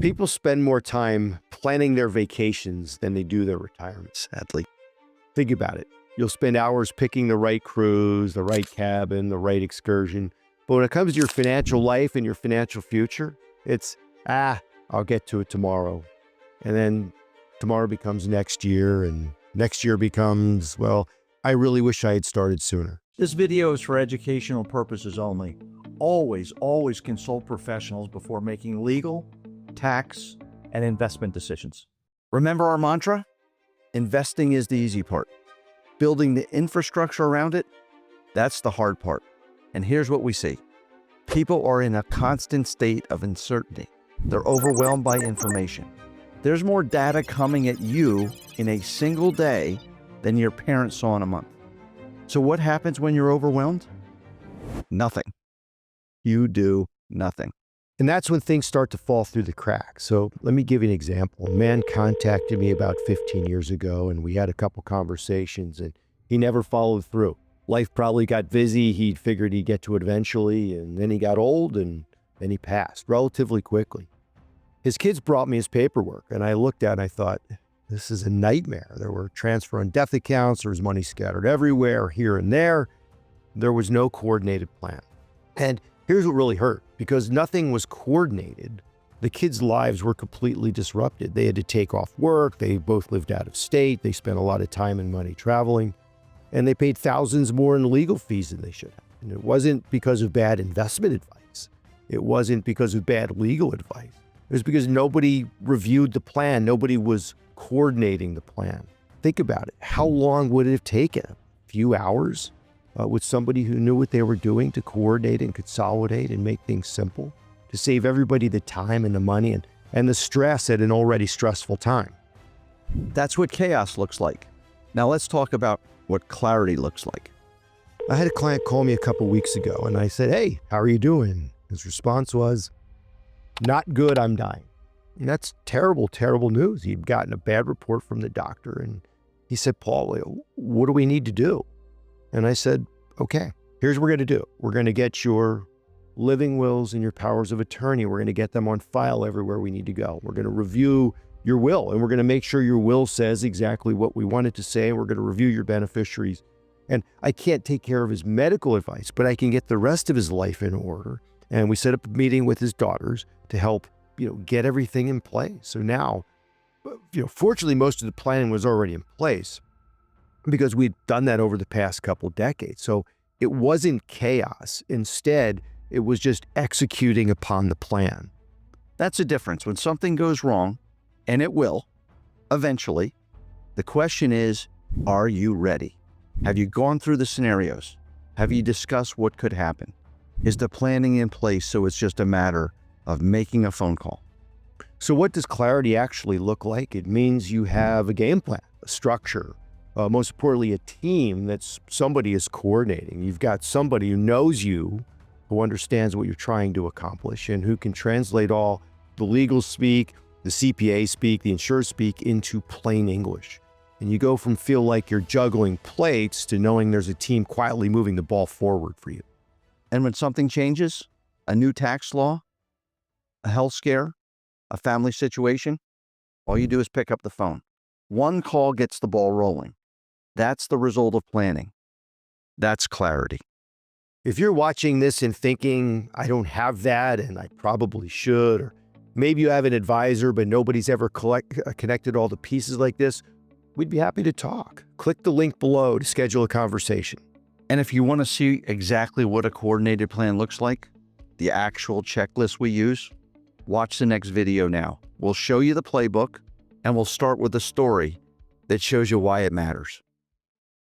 People spend more time planning their vacations than they do their retirement, sadly. Think about it. You'll spend hours picking the right cruise, the right cabin, the right excursion. But when it comes to your financial life and your financial future, it's, I'll get to it tomorrow. And then tomorrow becomes next year, and next year becomes, well, I really wish I had started sooner. This video is for educational purposes only. Always consult professionals before making legal, tax, and investment decisions. Remember our mantra? Investing is the easy part. Building the infrastructure around it, that's the hard part. And here's what we see. People are in a constant state of uncertainty. They're overwhelmed by information. There's more data coming at you in a single day than your parents saw in a month. So what happens when you're overwhelmed? Nothing. You do nothing. And that's when things start to fall through the cracks. So let me give you an example. A man contacted me about 15 years ago, and we had a couple conversations, and he never followed through. Life probably got busy. He figured he'd get to it eventually, and then he got old, and then he passed relatively quickly. His kids brought me his paperwork, and I looked at it and I thought, this is a nightmare. There were transfer on death accounts. There was money scattered everywhere, here and there. There was no coordinated plan. And here's what really hurt. Because nothing was coordinated, the kids' lives were completely disrupted. They had to take off work. They both lived out of state. They spent a lot of time and money traveling. And they paid thousands more in legal fees than they should have. And it wasn't because of bad investment advice. It wasn't because of bad legal advice. It was because nobody reviewed the plan. Nobody was coordinating the plan. Think about it. How long would it have taken? A few hours? With somebody who knew what they were doing to coordinate and consolidate and make things simple, to save everybody the time and the money and the stress at an already stressful time. That's what chaos looks like. Now let's talk about what clarity looks like. I had a client call me a couple weeks ago, and I said, "Hey, how are you doing?" His response was, "Not good, I'm dying." And that's terrible, terrible news. He'd gotten a bad report from the doctor, and he said, "Paul, what do we need to do?" And I said, okay, here's what we're going to do. We're going to get your living wills and your powers of attorney. We're going to get them on file everywhere we need to go. We're going to review your will, and we're going to make sure your will says exactly what we want it to say. We're going to review your beneficiaries. And I can't take care of his medical advice, but I can get the rest of his life in order. And we set up a meeting with his daughters to help, get everything in place. So now, fortunately, most of the planning was already in place, because we'd done that over the past couple decades. So it wasn't chaos. Instead, it was just executing upon the plan. That's the difference. When something goes wrong, and it will, eventually, the question is, are you ready? Have you gone through the scenarios? Have you discussed what could happen? Is the planning in place so it's just a matter of making a phone call? So what does clarity actually look like? It means you have a game plan, a structure, most importantly, a team that somebody is coordinating. You've got somebody who knows you, who understands what you're trying to accomplish, and who can translate all the legal speak, the CPA speak, the insurer speak into plain English. And you go from feel like you're juggling plates to knowing there's a team quietly moving the ball forward for you. And when something changes, a new tax law, a health scare, a family situation, all you do is pick up the phone. One call gets the ball rolling. That's the result of planning. That's clarity. If you're watching this and thinking, I don't have that and I probably should, or maybe you have an advisor, but nobody's ever connected all the pieces like this, we'd be happy to talk. Click the link below to schedule a conversation. And if you want to see exactly what a coordinated plan looks like, the actual checklist we use, watch the next video now. We'll show you the playbook, and we'll start with a story that shows you why it matters.